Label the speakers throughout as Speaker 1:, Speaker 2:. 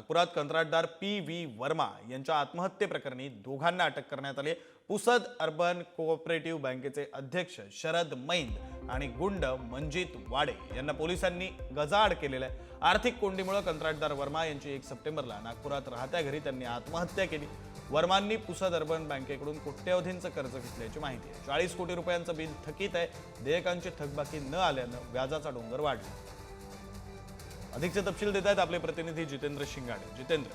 Speaker 1: नागपुरात कंत्राटदार PV वर्मा यांच्या आत्महत्येप्रकरणी दोघांना अटक करण्यात आली। पुसद अर्बन कोऑपरेटिव्ह बँकेचे अध्यक्ष शरद मैंद आणि गुंड मंजित वाडे यांना पोलिसांनी गजाआड केलेला आहे। आर्थिक कोंडीमुळे कंत्राटदार वर्मा यांची 1 सप्टेंबरला नागपुरात राहत्या घरी त्यांनी आत्महत्या केली। वर्मांनी पुसद अर्बन बँकेकडून कोट्यवधींचं कर्ज घेतल्याची माहिती आहे। 40 कोटी रुपयांचं बिल थकीत आहे। देयकांची थकबाकी न आल्यानं व्याजाचा डोंगर वाढला। अधिकचे तपशील देत आहेत आपले प्रतिनिधी जितेंद्र शिंगाडे। जितेंद्र,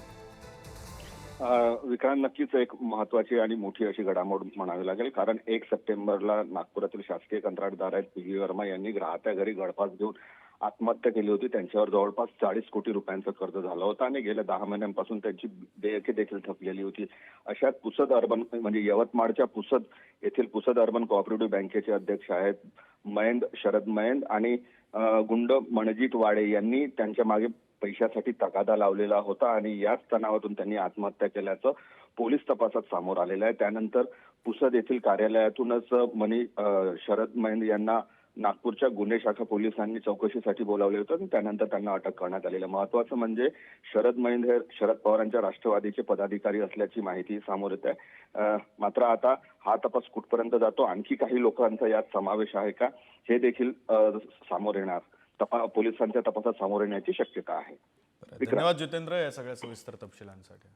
Speaker 2: विक्रांत, नक्कीच एक महत्वाची आणि मोठी अशी घडामोड म्हणावी लागेल, कारण 1 सप्टेंबरला नागपुरातील शासकीय कंत्राटदार आहेत PV वर्मा यांनी राहत्या घरी गळफास घेऊन आत्महत्या केली होती। त्यांच्यावर जवळपास 40 कोटी रुपयांचं कर्ज झालं होतं आणि गेल्या 10 महिन्यांपासून त्यांची देयके देखील थकलेली होती। अशात पुसद अर्बन म्हणजे यवतमाळच्या पुसद येथील पुसद अर्बन कोऑपरेटिव्ह बँकेचे अध्यक्ष आहेत शरद मैंद आणि गुंड मनजित वाडे यांनी त्यांच्या मागे पैशासाठी तगादा लावलेला होता आणि याच तणावातून त्यांनी आत्महत्या केल्याचं पोलीस तपासात समोर आलेलं आहे। त्यानंतर पुसद येथील कार्यालयातूनच शरद मैंद यांना नागपूरच्या गुन्हे शाखा पोलिसांनी चौकशीसाठी बोलावले होते आणि त्यानंतर त्यांना अटक करण्यात आलेली आहे। महत्वाचं म्हणजे शरद मैंद हे शरद पवारांच्या राष्ट्रवादीचे पदाधिकारी असल्याची माहिती समोर येत आहे। मात्र आता हा तपास कुठपर्यंत जातो, आणखी काही लोकांचा यात समावेश आहे का, हे देखील समोर येणार, पोलिसांच्या तपासात समोर येण्याची शक्यता आहे।
Speaker 1: धन्यवाद जितेंद्र या सगळ्या सविस्तर तपशिलांसाठी।